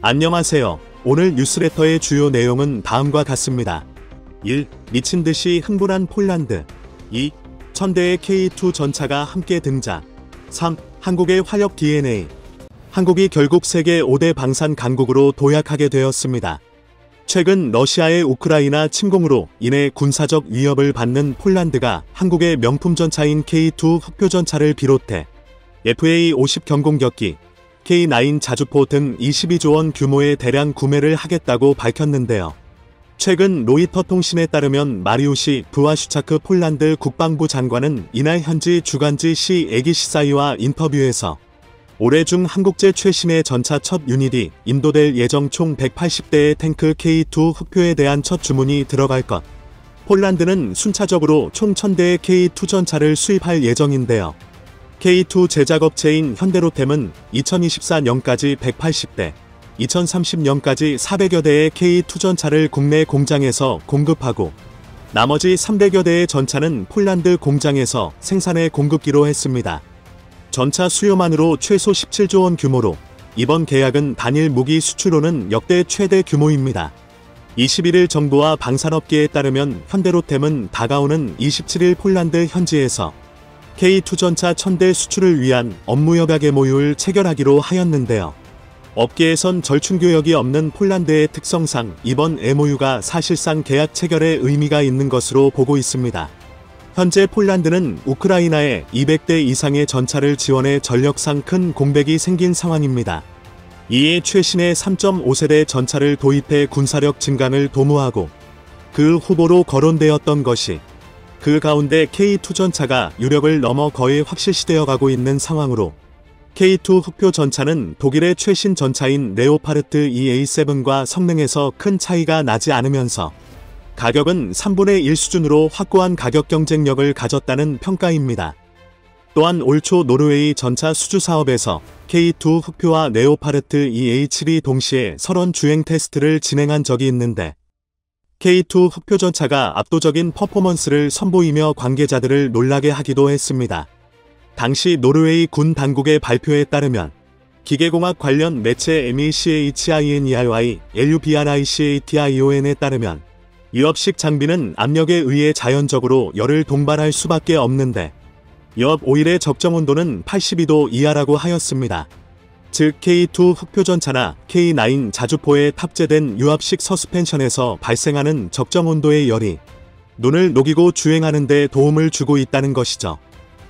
안녕하세요. 오늘 뉴스레터의 주요 내용은 다음과 같습니다. 1. 미친듯이 흥분한 폴란드. 2. 1000대의 K2 전차가 함께 등장. 3. 한국의 화력 DNA. 한국이 결국 세계 5대 방산 강국으로 도약하게 되었습니다. 최근 러시아의 우크라이나 침공으로 인해 군사적 위협을 받는 폴란드가 한국의 명품 전차인 K2 흑표전차를 비롯해 FA-50 경공격기, K9 자주포 등 22조 원 규모의 대량 구매를 하겠다고 밝혔는데요. 최근 로이터 통신에 따르면 마리우시 부아슈차크 폴란드 국방부 장관은 이날 현지 주간지 에기시사이와 인터뷰에서 올해 중 한국제 최신의 전차 첫 유닛이 인도될 예정 총 180대의 탱크 K2 흑표에 대한 첫 주문이 들어갈 것. 폴란드는 순차적으로 총 1000대의 K2 전차를 수입할 예정인데요. K2 제작업체인 현대로템은 2024년까지 180대, 2030년까지 400여 대의 K2 전차를 국내 공장에서 공급하고 나머지 300여 대의 전차는 폴란드 공장에서 생산해 공급기로 했습니다. 전차 수요만으로 최소 17조 원 규모로 이번 계약은 단일 무기 수출로는 역대 최대 규모입니다. 21일 정부와 방산업계에 따르면 현대로템은 다가오는 27일 폴란드 현지에서 K2 전차 1000대 수출을 위한 업무협약 MOU를 체결하기로 하였는데요. 업계에선 절충교역이 없는 폴란드의 특성상 이번 MOU가 사실상 계약 체결에 의미가 있는 것으로 보고 있습니다. 현재 폴란드는 우크라이나에 200대 이상의 전차를 지원해 전력상 큰 공백이 생긴 상황입니다. 이에 최신의 3.5세대 전차를 도입해 군사력 증강을 도모하고 그 후보로 거론되었던 것이 그 가운데 K2 전차가 유력을 넘어 거의 확실시되어 가고 있는 상황으로 K2 흑표 전차는 독일의 최신 전차인 레오파르트 EA7과 성능에서 큰 차이가 나지 않으면서 가격은 3분의 1 수준으로 확고한 가격 경쟁력을 가졌다는 평가입니다. 또한 올 초 노르웨이 전차 수주 사업에서 K2 흑표와 레오파르트 EA7이 동시에 설원 주행 테스트를 진행한 적이 있는데 K2 흑표 전차가 압도적인 퍼포먼스를 선보이며 관계자들을 놀라게 하기도 했습니다. 당시 노르웨이 군 당국의 발표에 따르면 기계공학 관련 매체 MECHINERY LUBRICATION에 따르면 유압식 장비는 압력에 의해 자연적으로 열을 동반할 수밖에 없는데 유압 오일의 적정 온도는 82도 이하라고 하였습니다. 즉 K2 흑표전차나 K9 자주포에 탑재된 유압식 서스펜션에서 발생하는 적정 온도의 열이 눈을 녹이고 주행하는 데 도움을 주고 있다는 것이죠.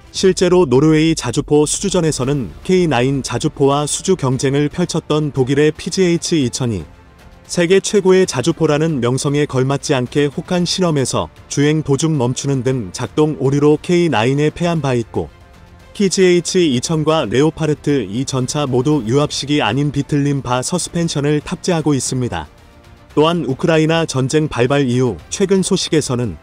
실제로 노르웨이 자주포 수주전에서는 K9 자주포와 수주 경쟁을 펼쳤던 독일의 PGH-2000이 세계 최고의 자주포라는 명성에 걸맞지 않게 혹한 실험에서 주행 도중 멈추는 등 작동 오류로 K9에 패한 바 있고 PGH-2000과 레오파르트 이 전차 모두 유압식이 아닌 비틀린 바 서스펜션을 탑재하고 있습니다. 또한 우크라이나 전쟁 발발 이후 최근 소식에서는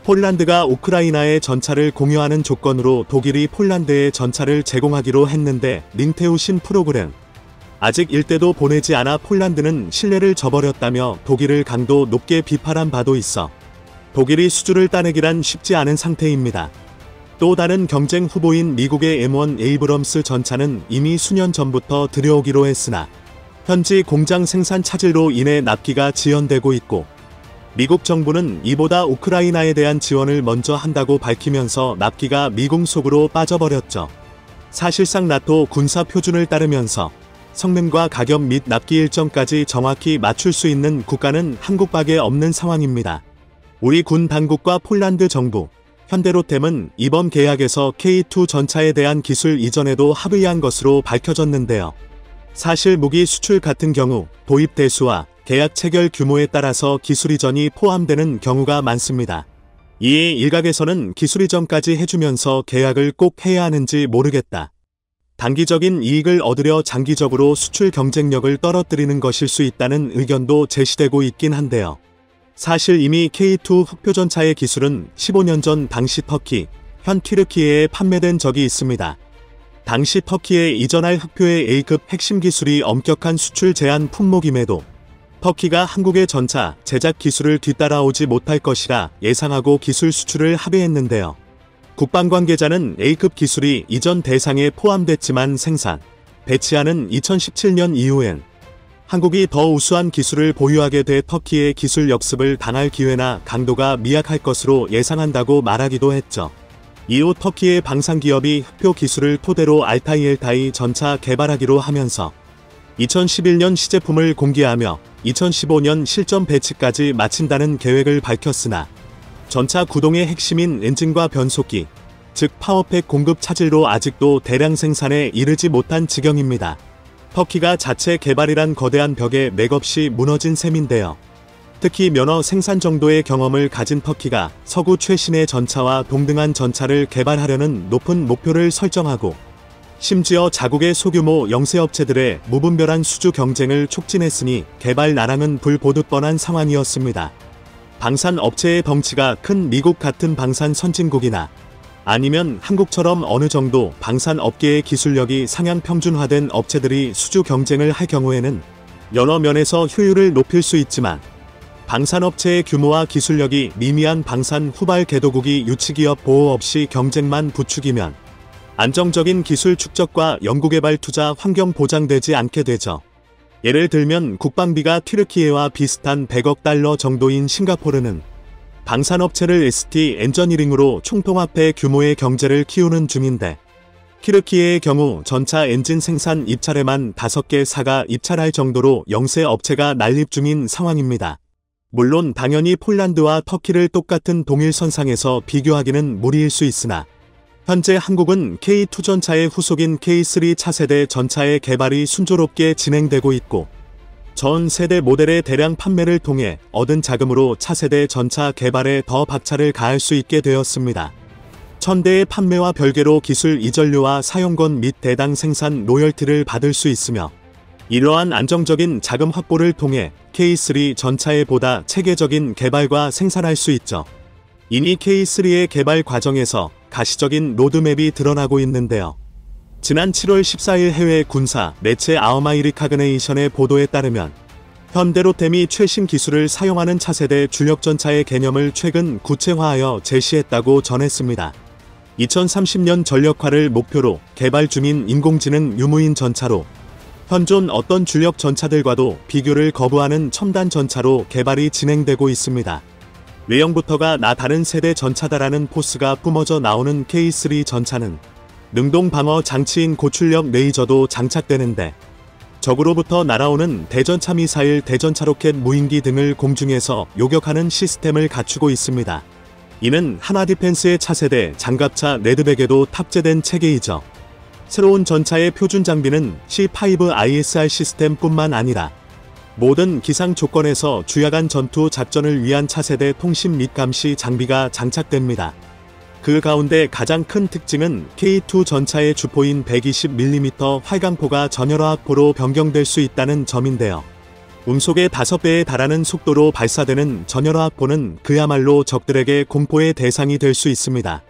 폴란드가 우크라이나의 전차를 공유하는 조건으로 독일이 폴란드에 전차를 제공하기로 했는데 링테우신 프로그램 아직 일대도 보내지 않아 폴란드는 신뢰를 저버렸다며 독일을 강도 높게 비판한 바도 있어 독일이 수주를 따내기란 쉽지 않은 상태입니다. 또 다른 경쟁 후보인 미국의 M1 에이브럼스 전차는 이미 수년 전부터 들여오기로 했으나 현지 공장 생산 차질로 인해 납기가 지연되고 있고 미국 정부는 이보다 우크라이나에 대한 지원을 먼저 한다고 밝히면서 납기가 미궁 속으로 빠져버렸죠. 사실상 나토 군사 표준을 따르면서 성능과 가격 및 납기 일정까지 정확히 맞출 수 있는 국가는 한국밖에 없는 상황입니다. 우리 군 당국과 폴란드 정부, 현대로템은 이번 계약에서 K2 전차에 대한 기술 이전에도 합의한 것으로 밝혀졌는데요. 사실 무기 수출 같은 경우 도입 대수와 계약 체결 규모에 따라서 기술 이전이 포함되는 경우가 많습니다. 이에 일각에서는 기술 이전까지 해주면서 계약을 꼭 해야 하는지 모르겠다. 단기적인 이익을 얻으려 장기적으로 수출 경쟁력을 떨어뜨리는 것일 수 있다는 의견도 제시되고 있긴 한데요. 사실 이미 K2 흑표전차의 기술은 15년 전 당시 터키, 현 튀르키예에 판매된 적이 있습니다. 당시 터키에 이전할 흑표의 A급 핵심 기술이 엄격한 수출 제한 품목임에도 터키가 한국의 전차 제작 기술을 뒤따라오지 못할 것이라 예상하고 기술 수출을 합의했는데요. 국방 관계자는 A급 기술이 이전 대상에 포함됐지만 생산, 배치하는 2017년 이후엔 한국이 더 우수한 기술을 보유하게 돼 터키의 기술 역습을 당할 기회나 강도가 미약할 것으로 예상한다고 말하기도 했죠. 이후 터키의 방산기업이 흑표 기술을 토대로 알타이 전차 개발하기로 하면서 2011년 시제품을 공개하며 2015년 실전 배치까지 마친다는 계획을 밝혔으나 전차 구동의 핵심인 엔진과 변속기, 즉 파워팩 공급 차질로 아직도 대량 생산에 이르지 못한 지경입니다. 터키가 자체 개발이란 거대한 벽에 맥없이 무너진 셈인데요. 특히 면허 생산 정도의 경험을 가진 터키가 서구 최신의 전차와 동등한 전차를 개발하려는 높은 목표를 설정하고 심지어 자국의 소규모 영세업체들의 무분별한 수주 경쟁을 촉진했으니 개발 난항은 불보듯 뻔한 상황이었습니다. 방산 업체의 덩치가 큰 미국 같은 방산 선진국이나 아니면 한국처럼 어느 정도 방산 업계의 기술력이 상향 평준화된 업체들이 수주 경쟁을 할 경우에는 여러 면에서 효율을 높일 수 있지만 방산업체의 규모와 기술력이 미미한 방산 후발 개도국이 유치기업 보호 없이 경쟁만 부추기면 안정적인 기술 축적과 연구개발 투자 환경 보장되지 않게 되죠. 예를 들면 국방비가 튀르키예와 비슷한 100억 달러 정도인 싱가포르는 방산업체를 ST 엔저니링으로 총통합해 규모의 경제를 키우는 중인데 튀르키예의 경우 전차 엔진 생산 입찰에만 5개 사가 입찰할 정도로 영세 업체가 난립 중인 상황입니다. 물론 당연히 폴란드와 터키를 똑같은 동일선상에서 비교하기는 무리일 수 있으나 현재 한국은 K2 전차의 후속인 K3 차세대 전차의 개발이 순조롭게 진행되고 있고 전 세대 모델의 대량 판매를 통해 얻은 자금으로 차세대 전차 개발에 더 박차를 가할 수 있게 되었습니다. 1000대의 판매와 별개로 기술 이전료와 사용권 및 대당 생산 로열티를 받을 수 있으며 이러한 안정적인 자금 확보를 통해 K3 전차에 보다 체계적인 개발과 생산할 수 있죠. 이미 K3의 개발 과정에서 가시적인 로드맵이 드러나고 있는데요. 지난 7월 14일 해외 군사 매체 아우마이리카그네이션의 보도에 따르면 현대로템이 최신 기술을 사용하는 차세대 주력전차의 개념을 최근 구체화하여 제시했다고 전했습니다. 2030년 전력화를 목표로 개발 중인 인공지능 유무인 전차로 현존 어떤 주력 전차들과도 비교를 거부하는 첨단 전차로 개발이 진행되고 있습니다. 외형부터가 나 다른 세대 전차다라는 포스가 뿜어져 나오는 K3 전차는 능동 방어 장치인 고출력 레이저도 장착되는데 적으로부터 날아오는 대전차 미사일, 대전차 로켓, 무인기 등을 공중에서 요격하는 시스템을 갖추고 있습니다. 이는 하나디펜스의 차세대 장갑차 레드백에도 탑재된 체계이죠. 새로운 전차의 표준 장비는 C5 ISR 시스템뿐만 아니라 모든 기상 조건에서 주야간 전투 작전을 위한 차세대 통신 및 감시 장비가 장착됩니다. 그 가운데 가장 큰 특징은 K2 전차의 주포인 120mm 활강포가 전열화학포로 변경될 수 있다는 점인데요. 음속의 5배에 달하는 속도로 발사되는 전열화학포는 그야말로 적들에게 공포의 대상이 될 수 있습니다.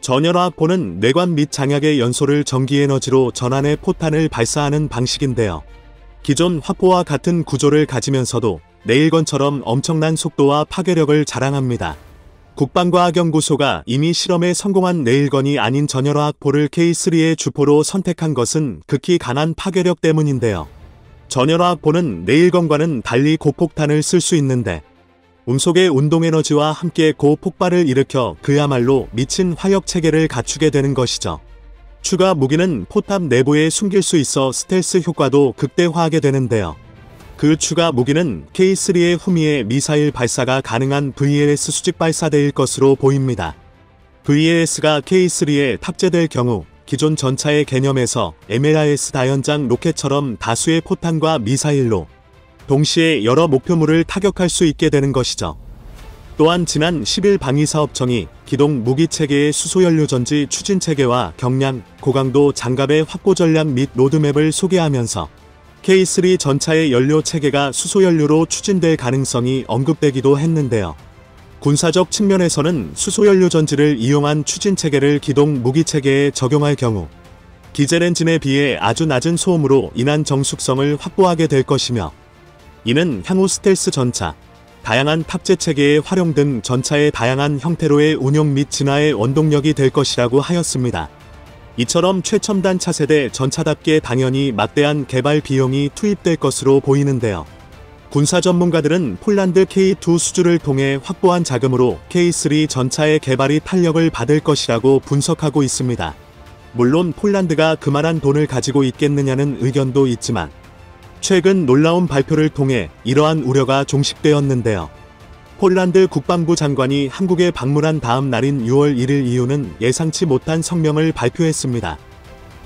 전열화학포는 뇌관 및 장약의 연소를 전기에너지로 전환해 포탄을 발사하는 방식인데요. 기존 화포와 같은 구조를 가지면서도 레일건처럼 엄청난 속도와 파괴력을 자랑합니다. 국방과학연구소가 이미 실험에 성공한 레일건이 아닌 전열화학포를 K3의 주포로 선택한 것은 극히 강한 파괴력 때문인데요. 전열화학포는 레일건과는 달리 고폭탄을 쓸 수 있는데 음속의 운동에너지와 함께 고폭발을 일으켜 그야말로 미친 화력체계를 갖추게 되는 것이죠. 추가 무기는 포탑 내부에 숨길 수 있어 스텔스 효과도 극대화하게 되는데요. 그 추가 무기는 K3의 후미에 미사일 발사가 가능한 VLS 수직 발사대일 것으로 보입니다. VLS가 K3에 탑재될 경우 기존 전차의 개념에서 MLRS 다연장 로켓처럼 다수의 포탄과 미사일로 동시에 여러 목표물을 타격할 수 있게 되는 것이죠. 또한 지난 10일 방위사업청이 기동 무기체계의 수소연료전지 추진체계와 경량, 고강도 장갑의 확보 전략 및 로드맵을 소개하면서 K3 전차의 연료 체계가 수소연료로 추진될 가능성이 언급되기도 했는데요. 군사적 측면에서는 수소연료 전지를 이용한 추진체계를 기동 무기체계에 적용할 경우 디젤 엔진에 비해 아주 낮은 소음으로 인한 정숙성을 확보하게 될 것이며 이는 향후 스텔스 전차, 다양한 탑재 체계의 활용 등 전차의 다양한 형태로의 운용 및 진화의 원동력이 될 것이라고 하였습니다. 이처럼 최첨단 차세대 전차답게 당연히 막대한 개발 비용이 투입될 것으로 보이는데요. 군사 전문가들은 폴란드 K2 수주를 통해 확보한 자금으로 K3 전차의 개발이 탄력을 받을 것이라고 분석하고 있습니다. 물론 폴란드가 그만한 돈을 가지고 있겠느냐는 의견도 있지만 최근 놀라운 발표를 통해 이러한 우려가 종식되었는데요. 폴란드 국방부 장관이 한국에 방문한 다음 날인 6월 1일 EU는 예상치 못한 성명을 발표했습니다.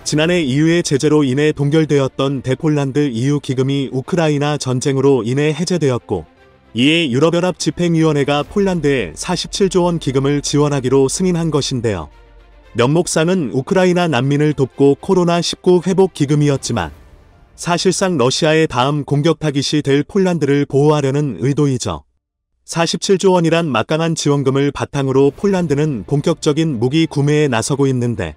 지난해 EU의 제재로 인해 동결되었던 대폴란드 EU 기금이 우크라이나 전쟁으로 인해 해제되었고, 이에 유럽연합 집행위원회가 폴란드에 47조 원 기금을 지원하기로 승인한 것인데요. 명목상은 우크라이나 난민을 돕고 코로나19 회복 기금이었지만 사실상 러시아의 다음 공격 타깃이 될 폴란드를 보호하려는 의도이죠. 47조 원이란 막강한 지원금을 바탕으로 폴란드는 본격적인 무기 구매에 나서고 있는데,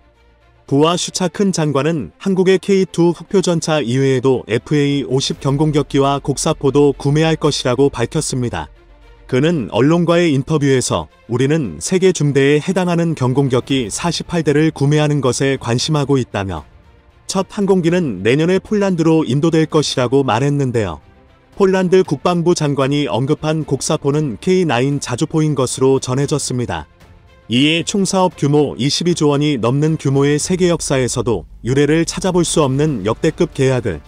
부하 슈차 큰 장관은 한국의 K2 흑표전차 이외에도 FA-50 경공격기와 곡사포도 구매할 것이라고 밝혔습니다. 그는 언론과의 인터뷰에서 우리는 세계 중대에 해당하는 경공격기 48대를 구매하는 것에 관심하고 있다며 첫 항공기는 내년에 폴란드로 인도될 것이라고 말했는데요. 폴란드 국방부 장관이 언급한 곡사포는 K9 자주포인 것으로 전해졌습니다. 이에 총사업 규모 22조 원이 넘는 규모의 세계 역사에서도 유례를 찾아볼 수 없는 역대급 계약을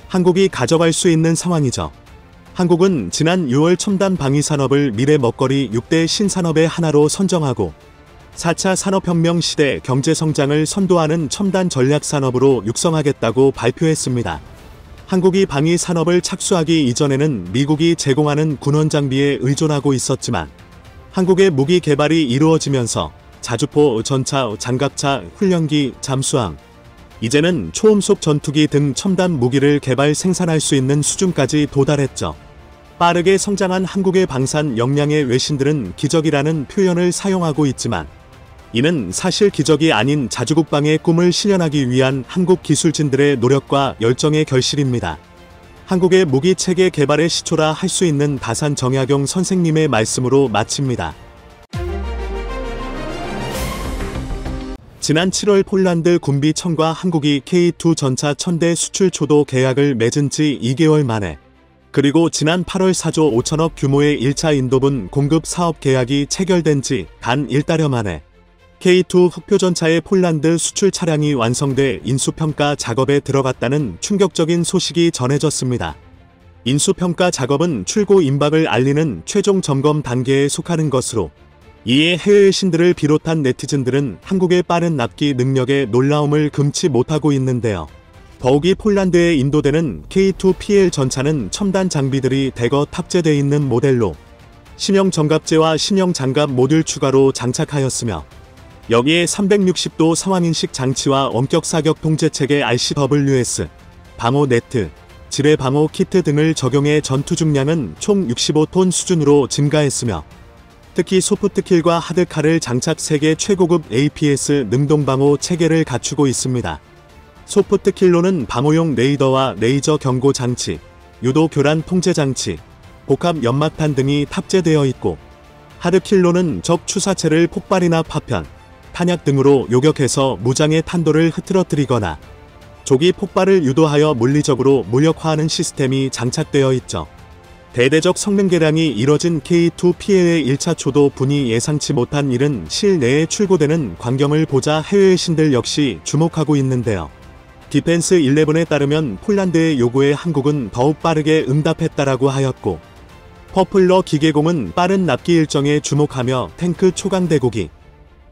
한국이 가져갈 수 있는 상황이죠. 한국은 지난 6월 첨단 방위산업을 미래 먹거리 6대 신산업의 하나로 선정하고 4차 산업혁명 시대 경제성장을 선도하는 첨단 전략산업으로 육성하겠다고 발표했습니다. 한국이 방위산업을 착수하기 이전에는 미국이 제공하는 군원장비에 의존하고 있었지만 한국의 무기 개발이 이루어지면서 자주포, 전차, 장갑차, 훈련기, 잠수함, 이제는 초음속 전투기 등 첨단 무기를 개발 생산할 수 있는 수준까지 도달했죠. 빠르게 성장한 한국의 방산 역량의 외신들은 기적이라는 표현을 사용하고 있지만 이는 사실 기적이 아닌 자주국방의 꿈을 실현하기 위한 한국 기술진들의 노력과 열정의 결실입니다. 한국의 무기체계 개발의 시초라 할 수 있는 다산 정약용 선생님의 말씀으로 마칩니다. 지난 7월 폴란드 군비청과 한국이 K2 전차 1000대 수출 초도 계약을 맺은 지 2개월 만에, 그리고 지난 8월 4조 5천억 규모의 1차 인도분 공급 사업 계약이 체결된 지 단 1달여 만에 K2 흑표전차의 폴란드 수출 차량이 완성돼 인수평가 작업에 들어갔다는 충격적인 소식이 전해졌습니다. 인수평가 작업은 출고 임박을 알리는 최종 점검 단계에 속하는 것으로, 이에 해외 신들을 비롯한 네티즌들은 한국의 빠른 납기 능력에 놀라움을 금치 못하고 있는데요. 더욱이 폴란드에 인도되는 K2PL 전차는 첨단 장비들이 대거 탑재되어 있는 모델로 신형 정갑제와 신형 장갑 모듈 추가로 장착하였으며, 여기에 360도 상황인식 장치와 원격 사격 통제체계 RCWS, 방호 네트, 지뢰 방호 키트 등을 적용해 전투 중량은 총 65톤 수준으로 증가했으며, 특히 소프트킬과 하드칼을 장착 3개 최고급 APS 능동방호 체계를 갖추고 있습니다. 소프트킬로는 방호용 레이더와 레이저 경고 장치, 유도 교란 통제 장치, 복합 연막탄 등이 탑재되어 있고, 하드킬로는 적 추사체를 폭발이나 파편, 탄약 등으로 요격해서 무장의 탄도를 흐트러뜨리거나 조기 폭발을 유도하여 물리적으로 무력화하는 시스템이 장착되어 있죠. 대대적 성능 개량이 이뤄진 K2PL의 1차 초도 분이 예상치 못한 일은 실내에 출고되는 광경을 보자 해외 신들 역시 주목하고 있는데요. 디펜스 11에 따르면 폴란드의 요구에 한국은 더욱 빠르게 응답했다라고 하였고, 퍼플러 기계공은 빠른 납기 일정에 주목하며 탱크 초강대국이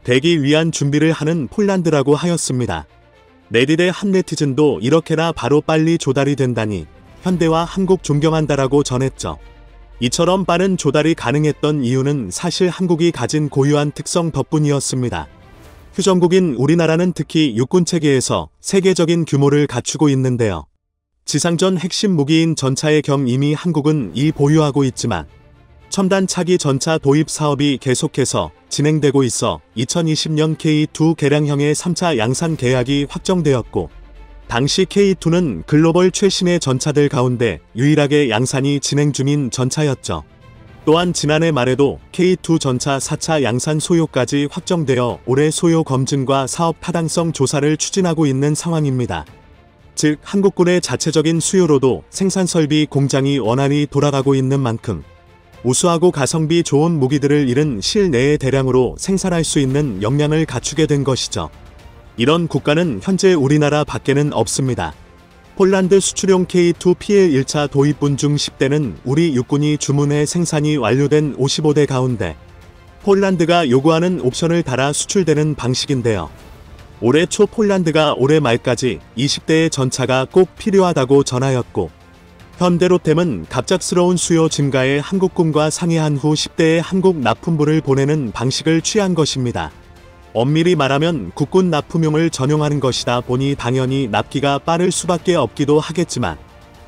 되기 위한 준비를 하는 폴란드라고 하였습니다. 레딧의 한 네티즌도 이렇게나 바로 빨리 조달이 된다니 현대와 한국 존경한다라고 전했죠. 이처럼 빠른 조달이 가능했던 이유는 사실 한국이 가진 고유한 특성 덕분이었습니다. 휴전국인 우리나라는 특히 육군체계에서 세계적인 규모를 갖추고 있는데요. 지상전 핵심 무기인 전차의 겸 이미 한국은 보유하고 있지만 첨단 차기 전차 도입 사업이 계속해서 진행되고 있어 2020년 K2 개량형의 3차 양산 계약이 확정되었고, 당시 K2는 글로벌 최신의 전차들 가운데 유일하게 양산이 진행 중인 전차였죠. 또한 지난해 말에도 K2 전차 4차 양산 소요까지 확정되어 올해 소요 검증과 사업 타당성 조사를 추진하고 있는 상황입니다. 즉 한국군의 자체적인 수요로도 생산 설비 공장이 원활히 돌아가고 있는 만큼 우수하고 가성비 좋은 무기들을 이른 시일 내에 대량으로 생산할 수 있는 역량을 갖추게 된 것이죠. 이런 국가는 현재 우리나라 밖에는 없습니다. 폴란드 수출용 K2 PL 1차 도입분 중 10대는 우리 육군이 주문해 생산이 완료된 55대 가운데 폴란드가 요구하는 옵션을 달아 수출되는 방식인데요. 올해 초 폴란드가 올해 말까지 20대의 전차가 꼭 필요하다고 전하였고 현대로템은 갑작스러운 수요 증가에 한국군과 상의한 후 10대의 한국 납품부를 보내는 방식을 취한 것입니다. 엄밀히 말하면 국군 납품용을 전용하는 것이다 보니 당연히 납기가 빠를 수밖에 없기도 하겠지만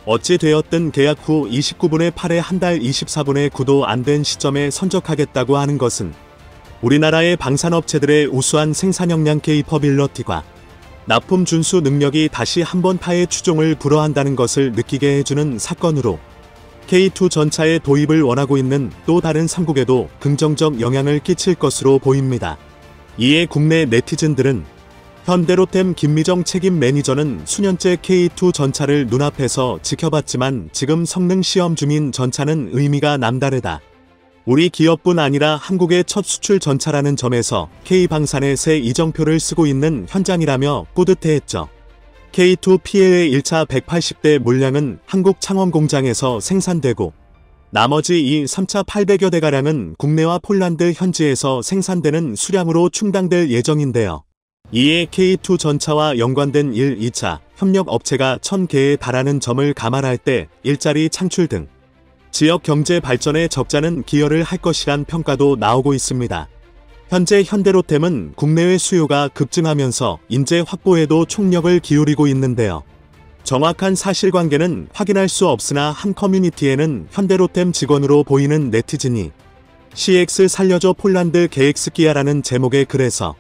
어찌 되었든 계약 후 29분의 8에 한 달 24분의 9도 안 된 시점에 선적하겠다고 하는 것은 우리나라의 방산업체들의 우수한 생산 역량 케이퍼빌러티과 납품 준수 능력이 다시 한번 타의 추종을 불허한다는 것을 느끼게 해주는 사건으로 K2 전차의 도입을 원하고 있는 또 다른 3국에도 긍정적 영향을 끼칠 것으로 보입니다. 이에 국내 네티즌들은 현대로템 김미정 책임 매니저는 수년째 K2 전차를 눈앞에서 지켜봤지만 지금 성능 시험 중인 전차는 의미가 남다르다. 우리 기업뿐 아니라 한국의 첫 수출 전차라는 점에서 K방산의 새 이정표를 쓰고 있는 현장이라며 뿌듯해했죠. K2 PL의 1차 180대 물량은 한국 창원 공장에서 생산되고 나머지 이 3차 800여 대가량은 국내와 폴란드 현지에서 생산되는 수량으로 충당될 예정인데요. 이에 K2 전차와 연관된 1, 2차 협력 업체가 1000개에 달하는 점을 감안할 때 일자리 창출 등 지역 경제 발전에 적잖은 기여를 할 것이란 평가도 나오고 있습니다. 현재 현대로템은 국내외 수요가 급증하면서 인재 확보에도 총력을 기울이고 있는데요. 정확한 사실관계는 확인할 수 없으나 한 커뮤니티에는 현대로템 직원으로 보이는 네티즌이 CX 살려줘 폴란드 계획스키야라는 제목의 글에서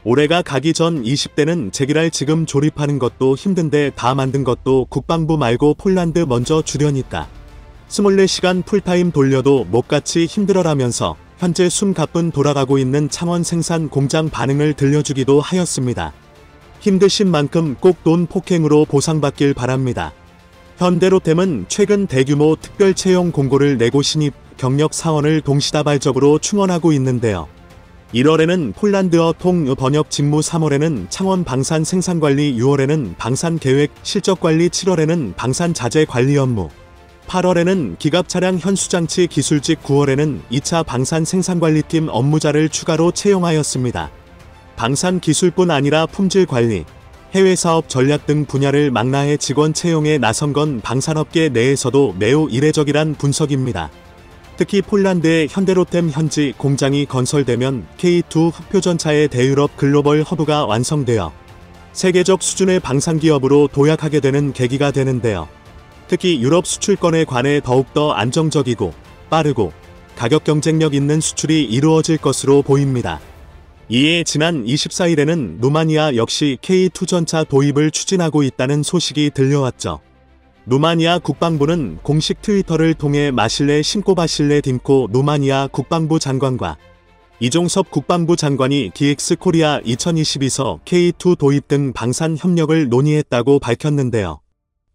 올해가 가기 전 20대는 제기랄 지금 조립하는 것도 힘든데 다 만든 것도 국방부 말고 폴란드 먼저 주려니까 24시간 풀타임 돌려도 못같이 힘들어라면서 현재 숨가쁜 돌아가고 있는 창원 생산 공장 반응을 들려주기도 하였습니다. 힘드신 만큼 꼭 돈 폭행으로 보상받길 바랍니다. 현대로템은 최근 대규모 특별 채용 공고를 내고 신입 경력 사원을 동시다발적으로 충원하고 있는데요. 1월에는 폴란드어 통 번역 직무, 3월에는 창원 방산 생산관리, 6월에는 방산 계획 실적관리, 7월에는 방산 자재 관리 업무, 8월에는 기갑차량 현수장치 기술직, 9월에는 2차 방산 생산관리팀 업무자를 추가로 채용하였습니다. 방산 기술뿐 아니라 품질 관리, 해외 사업 전략 등 분야를 망라해 직원 채용에 나선 건 방산업계 내에서도 매우 이례적이란 분석입니다. 특히 폴란드의 현대로템 현지 공장이 건설되면 K2 흑표전차의 대유럽 글로벌 허브가 완성되어 세계적 수준의 방산기업으로 도약하게 되는 계기가 되는데요. 특히 유럽 수출권에 관해 더욱더 안정적이고 빠르고 가격 경쟁력 있는 수출이 이루어질 것으로 보입니다. 이에 지난 24일에는 루마니아 역시 K2 전차 도입을 추진하고 있다는 소식이 들려왔죠. 루마니아 국방부는 공식 트위터를 통해 마실레 신코바실레 딤코 루마니아 국방부 장관과 이종섭 국방부 장관이 DX 코리아 2022서 K2 도입 등 방산 협력을 논의했다고 밝혔는데요.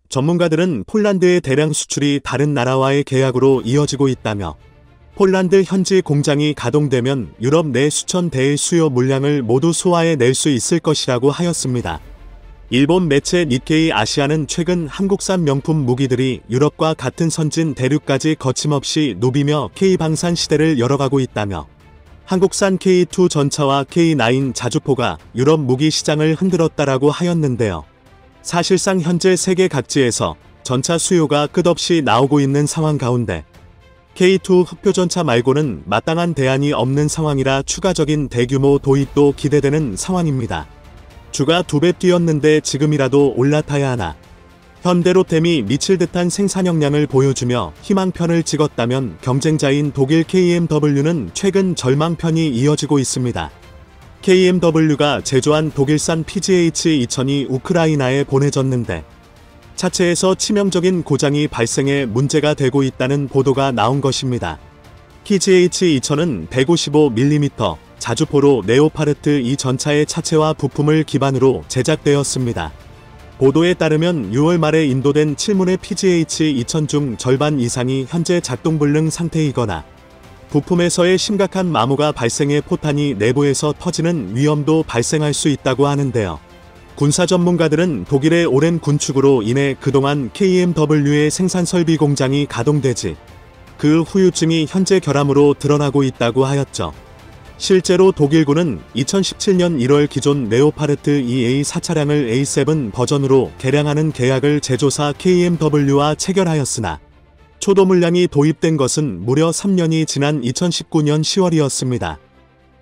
전문가들은 폴란드의 대량 수출이 다른 나라와의 계약으로 이어지고 있다며 폴란드 현지 공장이 가동되면 유럽 내 수천 대의 수요 물량을 모두 소화해낼 수 있을 것이라고 하였습니다. 일본 매체 니케이 아시아는 최근 한국산 명품 무기들이 유럽과 같은 선진 대륙까지 거침없이 누비며 K방산 시대를 열어가고 있다며 한국산 K2 전차와 K9 자주포가 유럽 무기 시장을 흔들었다라고 하였는데요. 사실상 현재 세계 각지에서 전차 수요가 끝없이 나오고 있는 상황 가운데 K2 흑표전차 말고는 마땅한 대안이 없는 상황이라 추가적인 대규모 도입도 기대되는 상황입니다. 주가 2배 뛰었는데 지금이라도 올라타야 하나. 현대로템이 미칠 듯한 생산 역량을 보여주며 희망편을 찍었다면 경쟁자인 독일 KMW는 최근 절망편이 이어지고 있습니다. KMW가 제조한 독일산 PGH-2000이 우크라이나에 보내졌는데 차체에서 치명적인 고장이 발생해 문제가 되고 있다는 보도가 나온 것입니다. PGH-2000은 155mm 자주포로 레오파르트 2 전차의 차체와 부품을 기반으로 제작되었습니다. 보도에 따르면 6월 말에 인도된 7문의 PGH-2000 중 절반 이상이 현재 작동불능 상태이거나 부품에서의 심각한 마모가 발생해 포탄이 내부에서 터지는 위험도 발생할 수 있다고 하는데요. 군사 전문가들은 독일의 오랜 군축으로 인해 그동안 KMW의 생산 설비 공장이 가동되지 그 후유증이 현재 결함으로 드러나고 있다고 하였죠. 실제로 독일군은 2017년 1월 기존 레오파르트 2A 차량을 A7 버전으로 개량하는 계약을 제조사 KMW와 체결하였으나 초도 물량이 도입된 것은 무려 3년이 지난 2019년 10월이었습니다.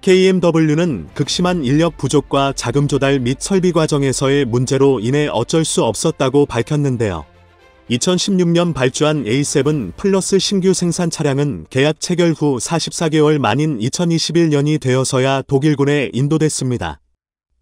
KMW는 극심한 인력 부족과 자금 조달 및 설비 과정에서의 문제로 인해 어쩔 수 없었다고 밝혔는데요. 2016년 발주한 A7 플러스 신규 생산 차량은 계약 체결 후 44개월 만인 2021년이 되어서야 독일군에 인도됐습니다.